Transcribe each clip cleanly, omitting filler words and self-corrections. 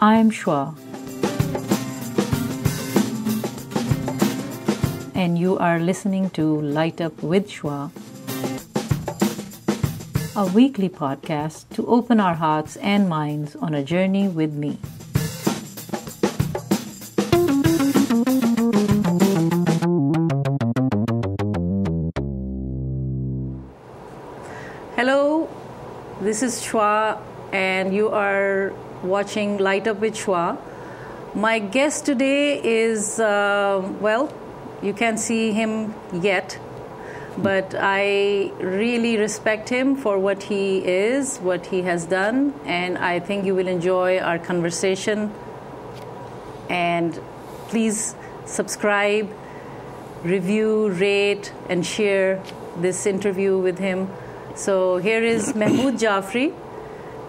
I'm Shua, and you are listening to Light Up with Shua, a weekly podcast to open our hearts and minds on a journey with me. Hello, this is Shua, and you are watching Light Up with Shua. My guest today is, you can't see him yet, but I really respect him for what he is, what he has done, and I think you will enjoy our conversation. And please subscribe, review, rate, and share this interview with him. So here is Mahmud Jafri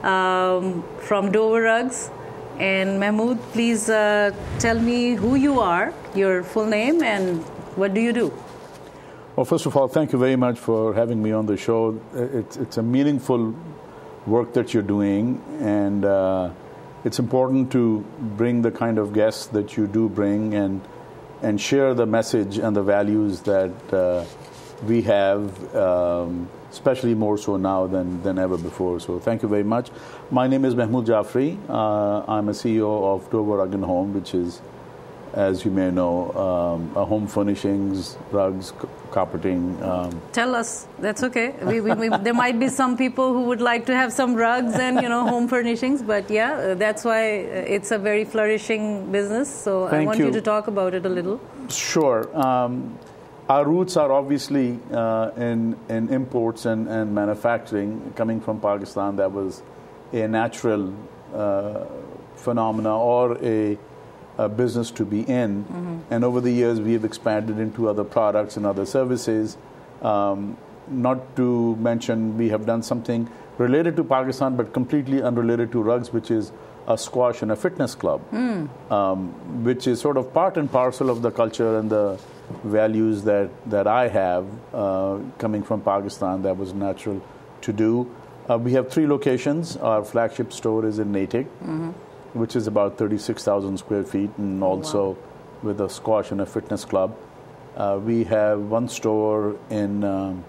from DOVER RUGS. And Mehmud, please tell me who you are, your full name, and what do you do? Well, first of all, thank you very much for having me on the show. It's a meaningful work that you're doing, and it's important to bring the kind of guests that you do bring and share the message and the values that we have, especially more so now than ever before. So thank you very much. My name is Mahmud Jafri. I'm a CEO of DOVER Rug & Home, which is, as you may know, a home furnishings, rugs, carpeting. Tell us. That's okay. There might be some people who would like to have some rugs and home furnishings, but yeah, that's why it's a very flourishing business. So I want you to talk about it a little. Sure. Our roots are obviously in imports and manufacturing. Coming from Pakistan, that was a natural phenomena or a business to be in. Mm-hmm. And over the years, we have expanded into other products and other services. Not to mention, we have done something related to Pakistan, but completely unrelated to rugs, which is a squash and a fitness club, which is sort of part and parcel of the culture and the values that I have coming from Pakistan. That was natural to do. We have 3 locations. Our flagship store is in Natick, which is about 36,000 square feet, and also with a squash and a fitness club. We have 1 store in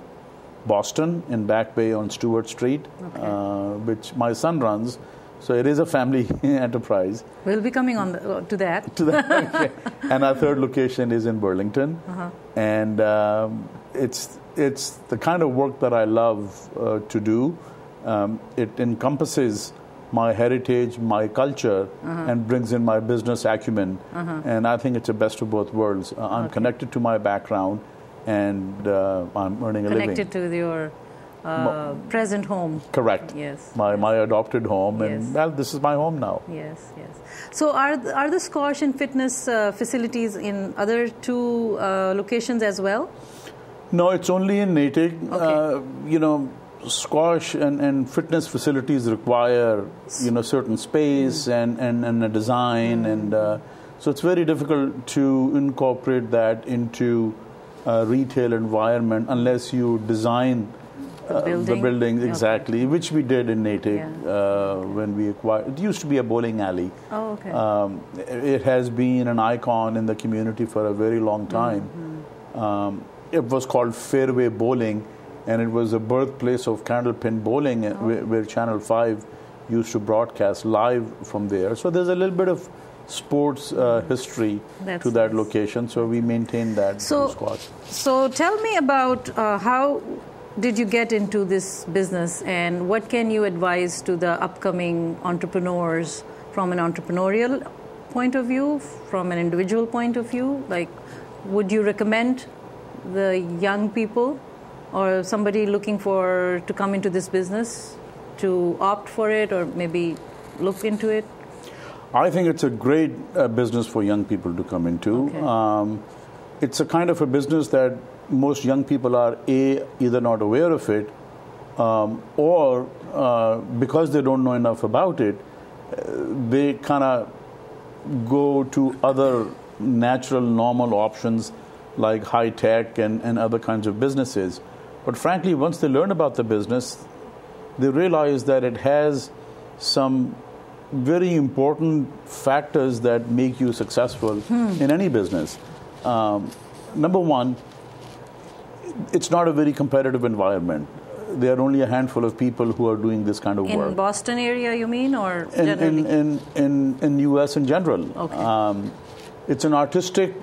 Boston, in Back Bay on Stewart Street, which my son runs. So it is a family enterprise. We'll be coming on to that. Okay. And our 3rd location is in Burlington. And it's the kind of work that I love to do. It encompasses my heritage, my culture, and brings in my business acumen. And I think it's the best of both worlds. I'm connected to my background, and I'm earning a living. Connected to your present home. Correct. Yes. My adopted home, and this is my home now. Yes, yes. So are the squash and fitness facilities in other 2 locations as well? No, it's only in Natick. Okay. Squash and fitness facilities require certain space and a design, and so it's very difficult to incorporate that into a retail environment unless you design the buildings exactly, which we did in Natick when we acquired. It used to be a bowling alley. Oh, okay. It has been an icon in the community for a very long time. It was called Fairway Bowling, and it was a birthplace of candlepin bowling, where Channel 5 used to broadcast live from there. So there's a little bit of sports history to that location, so we maintain that squash. So tell me about how did you get into this business, and what can you advise to the upcoming entrepreneurs from an entrepreneurial point of view, from an individual point of view? Like, would you recommend the young people or somebody looking to come into this business to opt for it or maybe look into it? I think it's a great business for young people to come into. Okay. It's a kind of a business that most young people are either not aware of it, or because they don't know enough about it, they kind of go to other natural, normal options like high tech and other kinds of businesses. But frankly, once they learn about the business, they realize that it has some very important factors that make you successful in any business. Number one, it's not a very competitive environment. There are only a handful of people who are doing this kind of work. In Boston area, you mean, or in U.S. in general. Okay. It's an artistic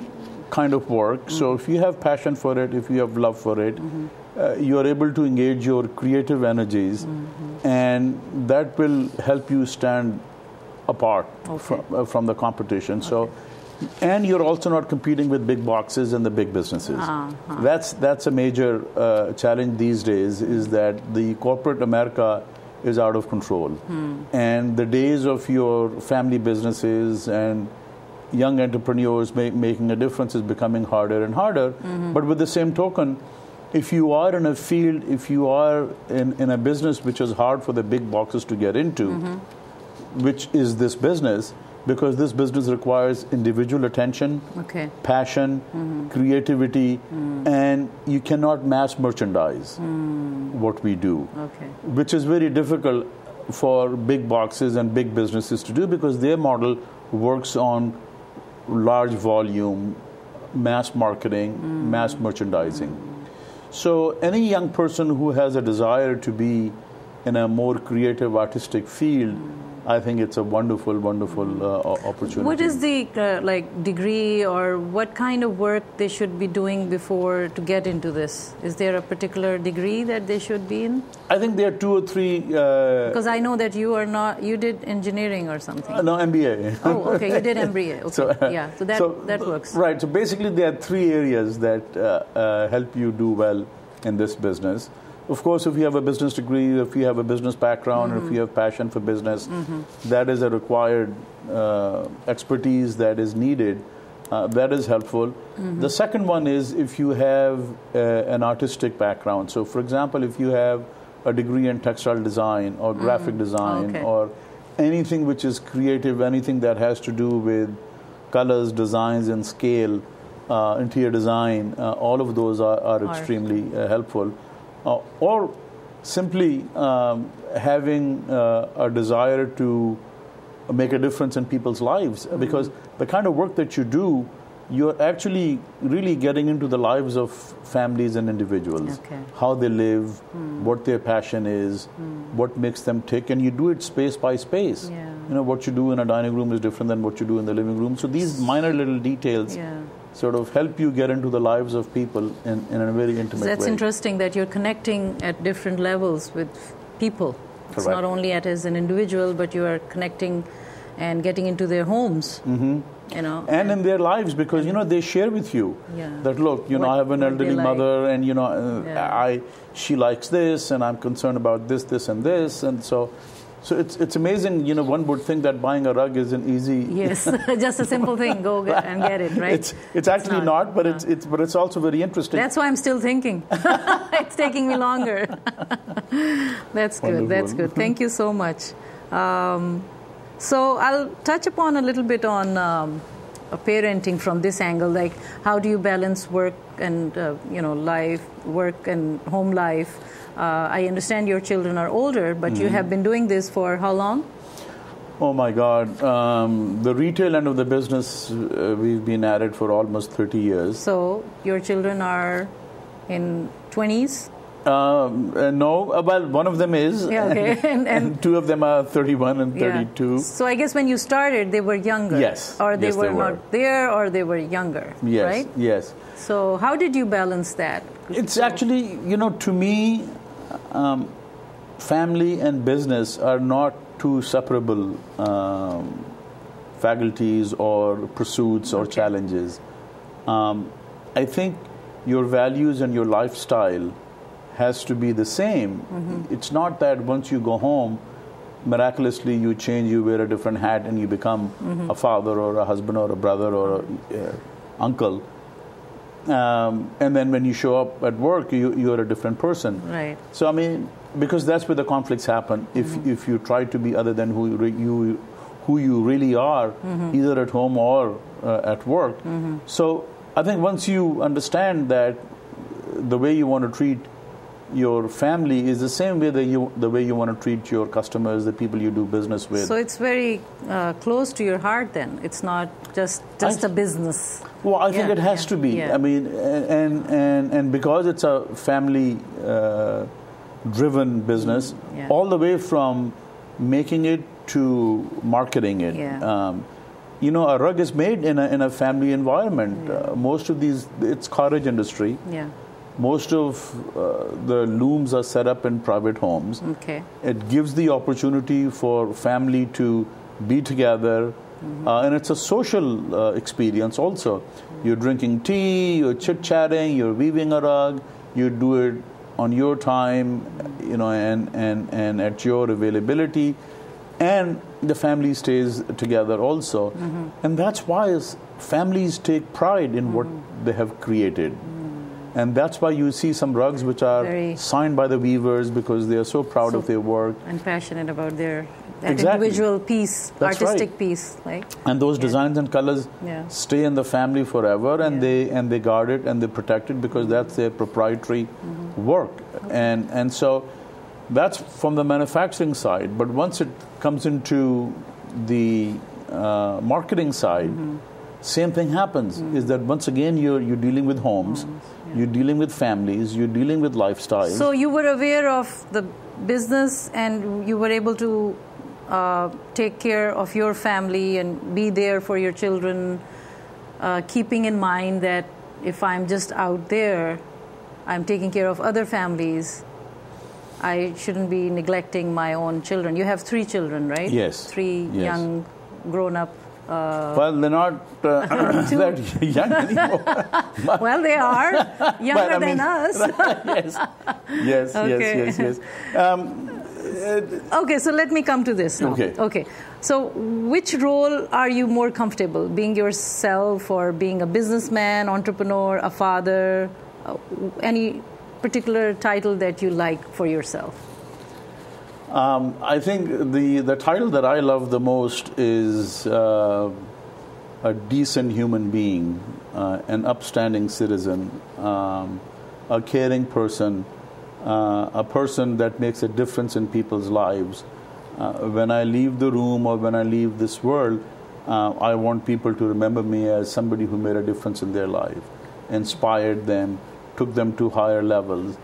kind of work. So if you have passion for it, if you have love for it, you are able to engage your creative energies, and that will help you stand apart from the competition. So, and you're also not competing with big boxes and the big businesses. That's a major challenge these days, is that the corporate America is out of control. And the days of your family businesses and young entrepreneurs making a difference is becoming harder and harder. But with the same token, if you are in a field, if you are in a business which is hard for the big boxes to get into, which is this business, because this business requires individual attention, passion, creativity, and you cannot mass merchandise what we do, which is very difficult for big boxes and big businesses to do, because their model works on large volume, mass marketing, mass merchandising. So any young person who has a desire to be in a more creative, artistic field, I think it's a wonderful, wonderful opportunity. What is the degree, or what kind of work they should be doing before to get into this? Is there a particular degree that they should be in? I think there are 2 or 3. Because I know that you are not. You did engineering or something. No, MBA. Oh, okay. You did MBA. Okay. So that works. Right. So basically, there are 3 areas that help you do well in this business. Of course, if you have a business degree, if you have a business background, or if you have passion for business, that is a required expertise that is needed. That is helpful. The second one is if you have an artistic background. So, for example, if you have a degree in textile design or graphic design or anything which is creative, anything that has to do with colors, designs, and scale, interior design, all of those are extremely helpful. Or simply having a desire to make a difference in people's lives, because the kind of work that you do, you're actually really getting into the lives of families and individuals, how they live, what their passion is, what makes them tick, and you do it space by space. You know, what you do in a dining room is different than what you do in the living room. So these minor little details sort of help you get into the lives of people in a very intimate way. That's interesting that you're connecting at different levels with people. It's not only as an individual, but you are connecting and getting into their homes. You know, and in their lives, because they share with you that, look, I have an elderly mother, and she likes this, and I'm concerned about this, and this, and so it's amazing. One would think that buying a rug is an easy. Yes, just a simple thing. Go and get it, right? It's actually not, but it's also very interesting. That's why I'm still thinking. It's taking me longer. That's good. Wonderful. That's good. Thank you so much. So I'll touch upon a little bit on parenting from this angle, like how do you balance work and work and home life. I understand your children are older, but you have been doing this for how long? Oh my God. The retail end of the business, we've been at it for almost 30 years. So your children are in 20s? No, well, one of them is, and 2 of them are 31 and 32. So I guess when you started, they were younger. Yes. Or they were not there, or they were younger, right? Yes. So how did you balance that? It's actually, to me, family and business are not 2 separable faculties or pursuits or challenges. I think your values and your lifestyle has to be the same. It's not that once you go home, miraculously you change, you wear a different hat, and you become a father or a husband or a brother or an uncle. And then when you show up at work, you're a different person. Right. So, I mean, because that's where the conflicts happen. If you try to be other than who you really are, either at home or at work. So I think once you understand that the way you want to treat your family is the same way that the way you want to treat your customers, the people you do business with. So it's very close to your heart then. It's not just a business. Well, I think it has to be. Yeah. I mean, and because it's a family driven business, all the way from making it to marketing it. Yeah. You know, a rug is made in a family environment. Most of these, it's cottage industry. Yeah. Most of the looms are set up in private homes. Okay. It gives the opportunity for family to be together, and it's a social experience also. You're drinking tea, you're chit-chatting, you're weaving a rug, you do it on your time, you know, and at your availability, and the family stays together also. And that's why families take pride in what they have created. And that's why you see some rugs which are signed by the weavers because they are so proud of their work. And passionate about that Exactly. individual piece, That's artistic right. piece. Like. And those designs and colors stay in the family forever, and they guard it and they protect it because that's their proprietary work. And so that's from the manufacturing side. But once it comes into the marketing side, same thing happens, is that once again you're dealing with homes, you're dealing with families, you're dealing with lifestyles. So you were aware of the business and you were able to take care of your family and be there for your children, keeping in mind that if I'm just out there, I'm taking care of other families, I shouldn't be neglecting my own children. You have 3 children, right? Yes. 3 young, grown-up. Well, they're not that young anymore. Well, they are younger than us. Yes. Okay, so let me come to this now. Okay. So which role are you more comfortable, being yourself or being a businessman, entrepreneur, a father, any particular title that you like for yourself? I think the title that I love the most is a decent human being, an upstanding citizen, a caring person, a person that makes a difference in people's lives. When I leave the room or when I leave this world, I want people to remember me as somebody who made a difference in their life, inspired them, took them to higher levels,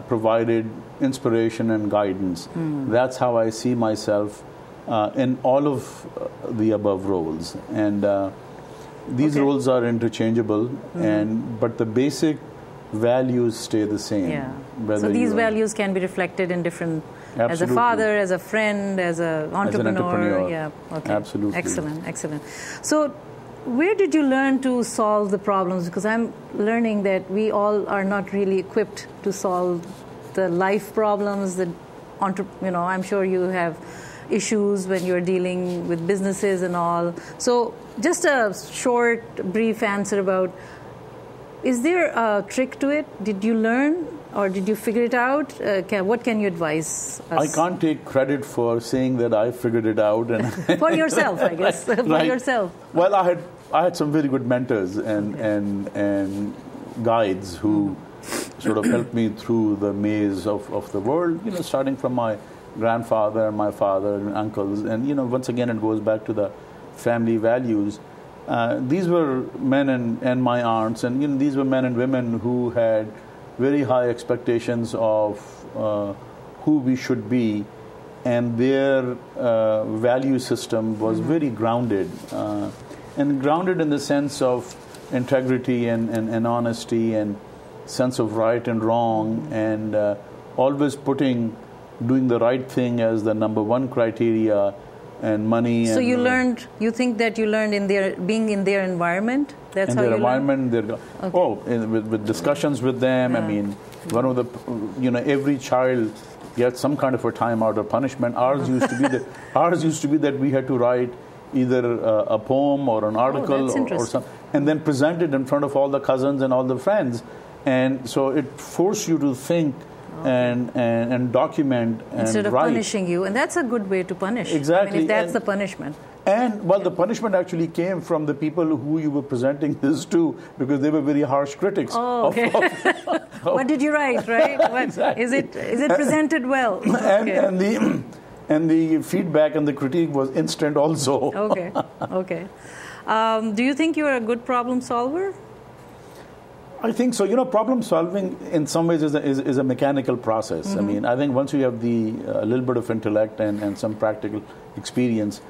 provided inspiration and guidance. That's how I see myself in all of the above roles. And these roles are interchangeable, but the basic values stay the same. Yeah. So these values can be reflected in different, as a father, as a friend, as an entrepreneur. Yeah. Okay. Absolutely. Excellent. So where did you learn to solve the problems? Because I'm learning that we all are not really equipped to solve the life problems. I'm sure you have issues when you're dealing with businesses and all. So just a short, brief answer about, is there a trick to it? Did you learn or did you figure it out? What can you advise us? I can't take credit for saying that I figured it out. And for yourself, I guess. For yourself. Well, I had some very good mentors and guides who sort of helped me through the maze of the world, starting from my grandfather, my father, and uncles. And, once again, it goes back to the family values. These were men and my aunts, and, these were men and women who had very high expectations of who we should be, and their value system was very grounded, and grounded in the sense of integrity and honesty and sense of right and wrong, and always doing the right thing as the number one criteria, and money. So you think that you learned being in their environment? That's how you learned? With discussions with them. I mean, one of the, every child gets some kind of a timeout or punishment. Ours used to be that we had to write either a poem or an article or something, and then present it in front of all the cousins and all the friends. And so it forced you to think and document and instead of write. punishing you, and that's a good way to punish. Exactly. I mean, if that's the punishment. And well, the punishment actually came from the people who you were presenting this to, because they were very harsh critics. Oh, okay. What did you write, right? Exactly. Is it presented well? And the feedback and the critique was instant also. Okay. Okay. Do you think you're a good problem solver? I think so. Problem solving in some ways is a mechanical process. I mean, I think once you have a little bit of intellect and some practical experience,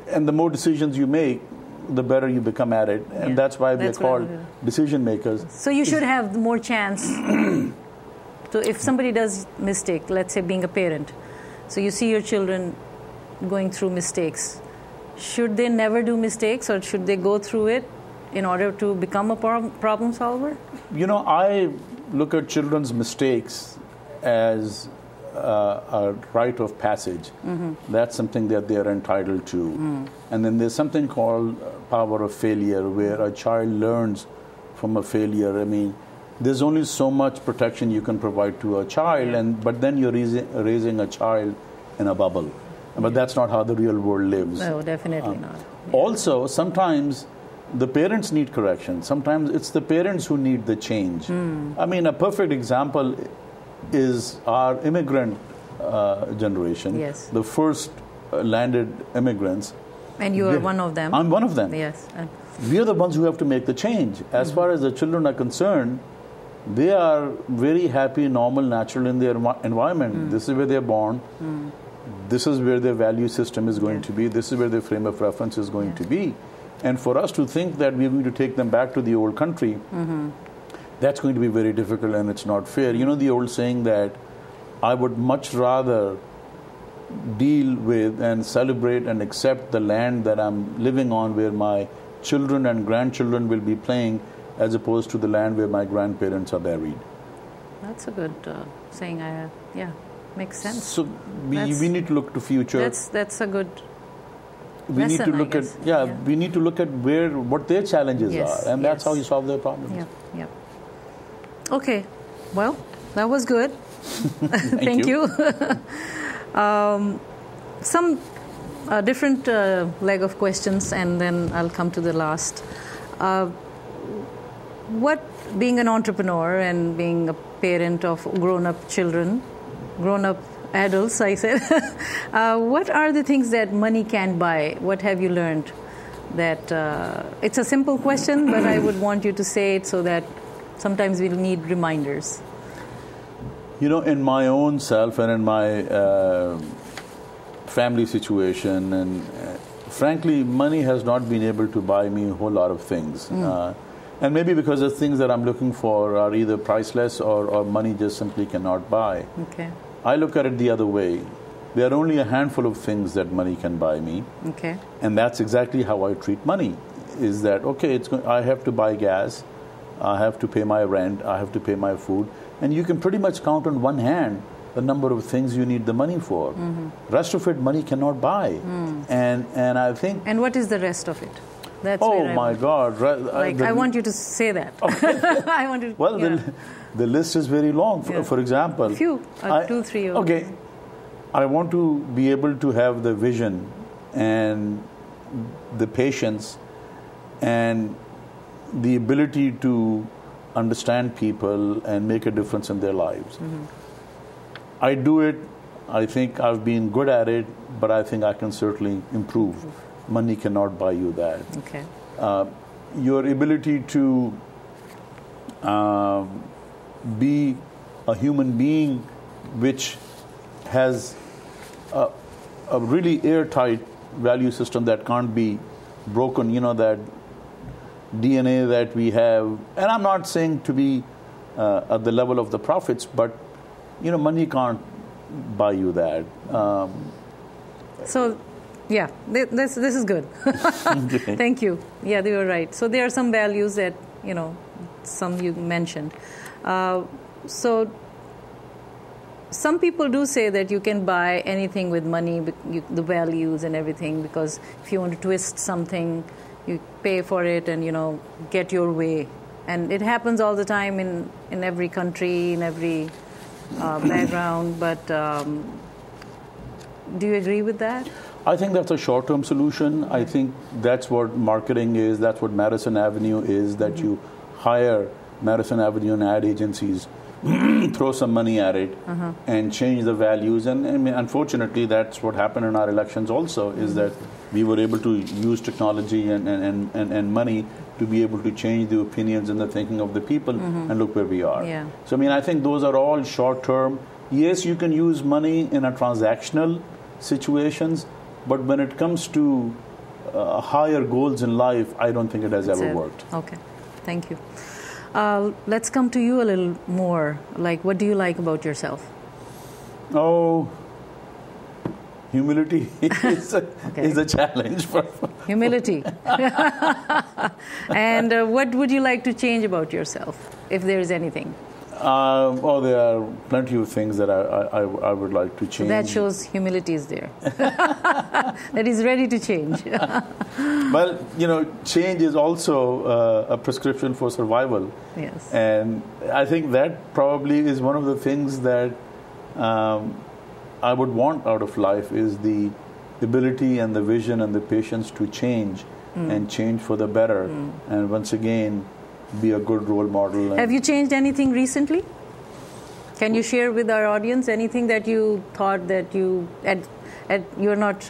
and the more decisions you make, the better you become at it. And that's why they're called decision makers. So you should have more chance. So if somebody does mistake, let's say being a parent, so you see your children going through mistakes, should they never do mistakes, or should they go through it in order to become a problem solver? I look at children's mistakes as a rite of passage. That's something that they are entitled to. And then there's something called power of failure, where a child learns from a failure. I mean, there's only so much protection you can provide to a child, but then you're raising a child in a bubble. But that's not how the real world lives. No, definitely not. Also, sometimes the parents need correction. Sometimes it's the parents who need the change. I mean, a perfect example is our immigrant generation. Yes. The first landed immigrants. And you are one of them. I'm one of them. Yes. We are the ones who have to make the change. As far as the children are concerned, they are very happy, normal, natural in their environment. This is where they're born. This is where their value system is going to be. This is where their frame of reference is going to be. And for us to think that we're going to take them back to the old country, that's going to be very difficult, and it's not fair. The old saying that I would much rather deal with and celebrate and accept the land that I'm living on, where my children and grandchildren will be playing, as opposed to the land where my grandparents are buried. That's a good saying. Makes sense. So we need to look to future. That's a good. We need to look at we need to look at what their challenges are, and that's how you solve their problems. Yeah. Okay, well, that was good. Thank you. Some different leg of questions, and then I'll come to the last. What, being an entrepreneur and being a parent of grown-up children, grown-up adults, I said, what are the things that money can buy? What have you learned? That it's a simple question, but I would want you to say it so that sometimes we'll need reminders. In my own self and in my family situation, and frankly, money has not been able to buy me a whole lot of things. And maybe because the things that I'm looking for are either priceless or money just simply cannot buy. Okay. I look at it the other way. There are only a handful of things that money can buy me. Okay. And that's exactly how I treat money. Is that, okay, I have to buy gas, I have to pay my rent, I have to pay my food. And you can pretty much count on one hand the number of things you need the money for. Rest of it, money cannot buy. And I think... And what is the rest of it? That's my God. I want you to say that. Okay. I want to... Well, the list is very long. For example... Few, 2, 3. Okay. I want to be able to have the vision and the patience and the ability to understand people and make a difference in their lives. I do it. I think I've been good at it, but I think I can certainly improve. Money cannot buy you that. Okay. Your ability to be a human being which has a really airtight value system that can't be broken, that DNA that we have. And I'm not saying to be at the level of the prophets, but, money can't buy you that. This is good. Okay. Thank you. Yeah, you were right. So there are some values that, some you mentioned. So some people do say that you can buy anything with money, the values and everything, because if you want to twist something, you pay for it and, get your way. And it happens all the time in every country, in every background. But do you agree with that? I think that's a short-term solution. I think that's what marketing is, that's what Madison Avenue is, that you hire Madison Avenue and ad agencies, throw some money at it, and change the values. And I mean, unfortunately, that's what happened in our elections also, is that we were able to use technology and money to be able to change the opinions and the thinking of the people, and look where we are. Yeah. So, I mean, I think those are all short-term. Yes, you can use money in a transactional situations, but when it comes to higher goals in life, I don't think it has ever worked. Okay, thank you. Let's come to you a little more. Like, what do you like about yourself? Oh, humility is a challenge. Humility. And what would you like to change about yourself, if there is anything? There are plenty of things that I would like to change. So that shows humility is there. That is ready to change. Well, change is also a prescription for survival. Yes. And I think that probably is one of the things that I would want out of life, is the ability and the vision and the patience to change and change for the better. And once again, be a good role model. Have you changed anything recently? Can you share with our audience anything that you thought that you're not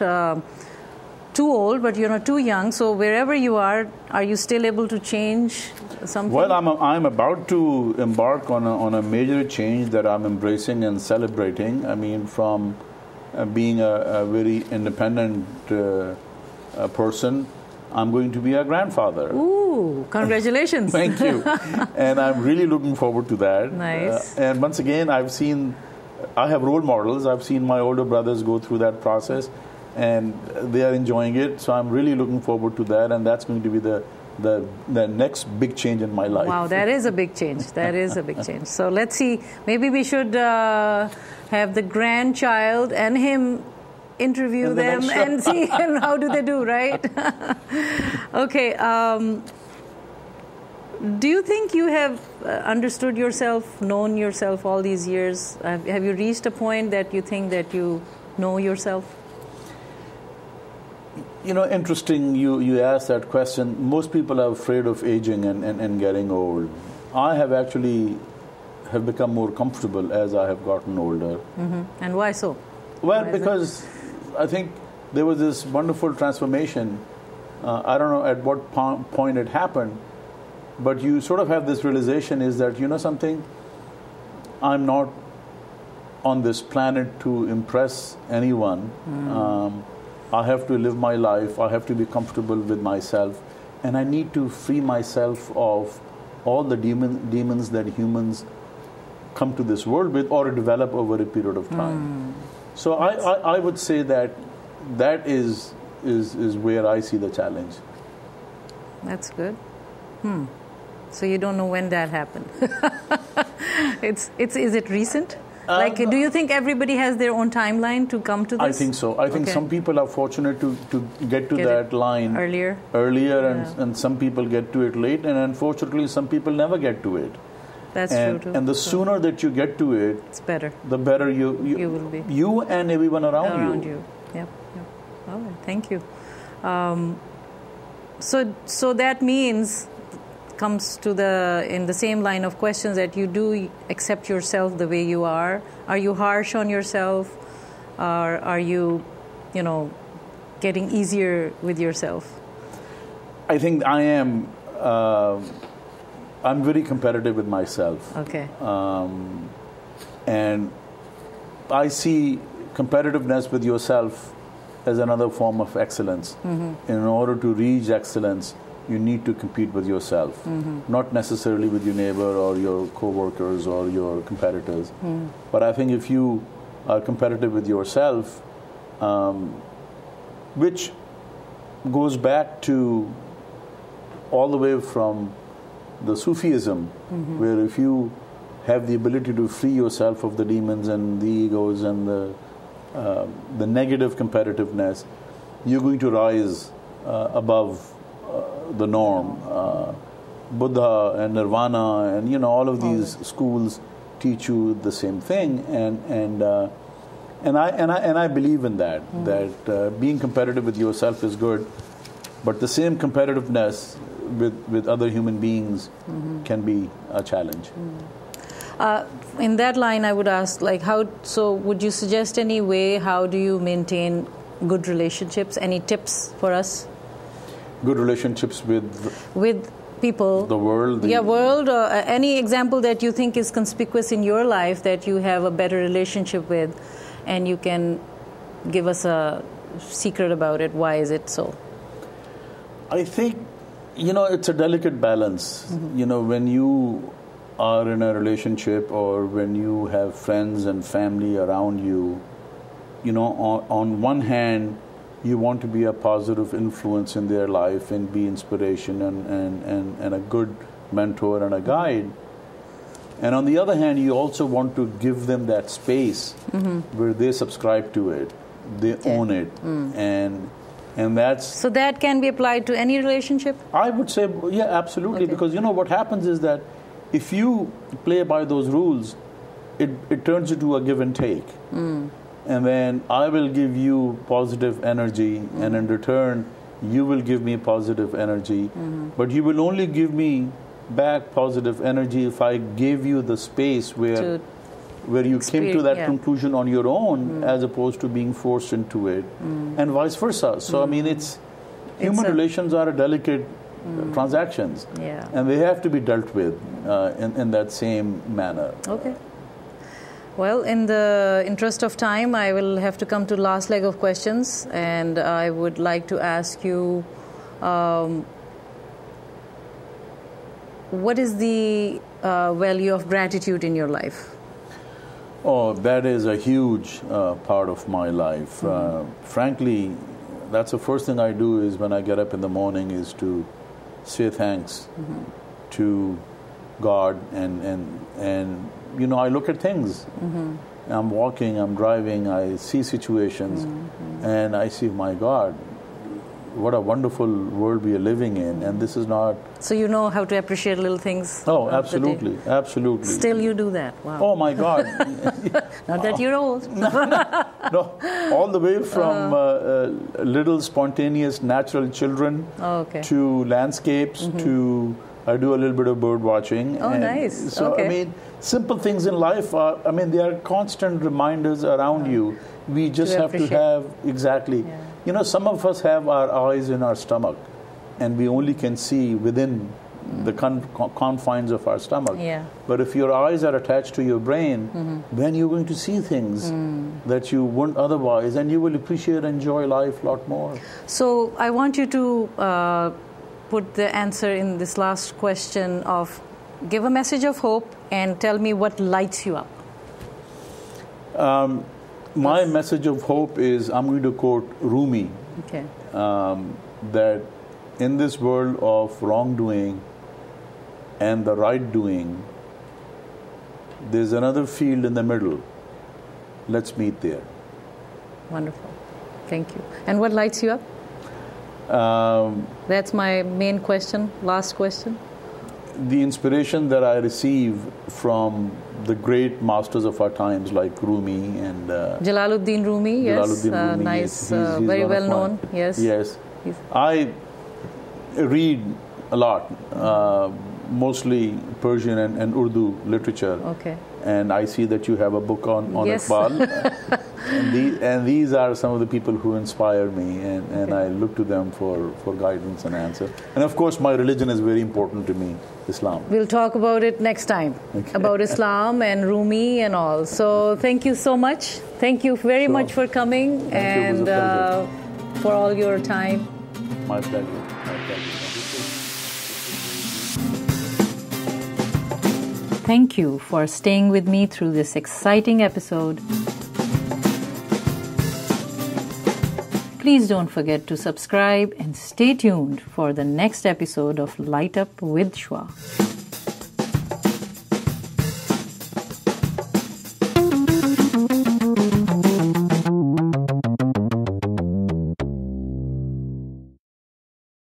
too old, but you're not too young, so wherever you are you still able to change something? Well, I'm about to embark on a major change that I'm embracing and celebrating. I mean, from being a very independent person, I'm going to be a grandfather. Ooh, congratulations. Thank you. And I'm really looking forward to that. Nice. And once again, I have role models. I've seen my older brothers go through that process, and they are enjoying it. So I'm really looking forward to that, and that's going to be the next big change in my life. Wow, that is a big change. That is a big change. So let's see. Maybe we should have the grandchild and him interview them and see how do they do, right? Okay. Do you think you have understood yourself, known yourself all these years? Have you reached a point that you think that you know yourself? Interesting you asked that question. Most people are afraid of aging and getting old. I have actually become more comfortable as I have gotten older. And why so? Well, because I think there was this wonderful transformation. I don't know at what point it happened, but you sort of have this realization, is that, something, I'm not on this planet to impress anyone. I have to live my life. I have to be comfortable with myself. And I need to free myself of all the demons that humans come to this world with or develop over a period of time. So I would say that is where I see the challenge. That's good. So you don't know when that happened. Is it recent? Do you think everybody has their own timeline to come to this? I think so. I think some people are fortunate to get to that line earlier, and some people get to it late, and unfortunately some people never get to it. That's true too. And the sooner that you get to it, it's better. The better you will be. You and everyone around you. Yep. All right. Thank you. So that means, comes to in the same line of questions, that you do accept yourself the way you are. Are you harsh on yourself, or are you, getting easier with yourself? I think I am. I'm very competitive with myself. Okay. And I see competitiveness with yourself as another form of excellence. In order to reach excellence, you need to compete with yourself, not necessarily with your neighbor or your co-workers or your competitors. But I think if you are competitive with yourself, which goes back to all the way from the Sufism, where if you have the ability to free yourself of the demons and the egos and the negative competitiveness, you're going to rise above the norm. Buddha and Nirvana and all of these schools teach you the same thing, And I believe in that, that being competitive with yourself is good, but the same competitiveness with other human beings can be a challenge. In that line, I would ask, would you suggest any way, how do you maintain good relationships? Any tips for us? Good relationships with people, the world, world. Any example that you think is conspicuous in your life that you have a better relationship with, and you can give us a secret about it. Why is it so? I think, it's a delicate balance. When you are in a relationship or when you have friends and family around you, on one hand, you want to be a positive influence in their life and be inspiration and a good mentor and a guide. And on the other hand, you also want to give them that space where they subscribe to it, they own it, and that's... So that can be applied to any relationship? I would say, yeah, absolutely, because what happens is that if you play by those rules, it turns into a give and take. And then I will give you positive energy, and in return, you will give me positive energy. But you will only give me back positive energy if I gave you the space where you came to that conclusion on your own, as opposed to being forced into it, and vice versa. So, human relations are a delicate transactions, and they have to be dealt with in that same manner. Okay. Well, in the interest of time, I will have to come to the last leg of questions, and I would like to ask you, what is the value of gratitude in your life? Oh, that is a huge part of my life. Frankly, that's the first thing I do is when I get up in the morning is to say thanks to God, and I look at things. I'm walking, I'm driving, I see situations, and I see, my God, what a wonderful world we are living in, and this is not... So you know how to appreciate little things? Oh, absolutely, absolutely. Still you do that? Wow. Oh, my God. Not that you're old. No, all the way from little spontaneous natural children to landscapes to... I do a little bit of bird watching. Oh, nice. So, simple things in life are, they are constant reminders around you. We just have to have, exactly. Some of us have our eyes in our stomach, and we only can see within the confines of our stomach. But if your eyes are attached to your brain, then you're going to see things that you wouldn't otherwise, and you will appreciate and enjoy life a lot more. So I want you to put the answer in this last question of give a message of hope and tell me what lights you up. My message of hope is, I'm going to quote Rumi, that in this world of wrongdoing and the right doing, there's another field in the middle. Let's meet there. Wonderful. Thank you. And what lights you up? That's my main question, last question. The inspiration that I receive from the great masters of our times like Rumi and... Jalaluddin Rumi, yes. Jalaluddin Rumi, nice, he's very well known, yes. Yes. I read a lot, mostly Persian and Urdu literature. Okay. And I see that you have a book on Iqbal. and these are some of the people who inspire me, and I look to them for guidance and answer. And of course, my religion is very important to me, Islam. We'll talk about it next time, about Islam and Rumi and all. So thank you so much. Thank you very much for coming and for all your time. My pleasure. My pleasure. Thank you for staying with me through this exciting episode. Please don't forget to subscribe and stay tuned for the next episode of Light Up with Shua.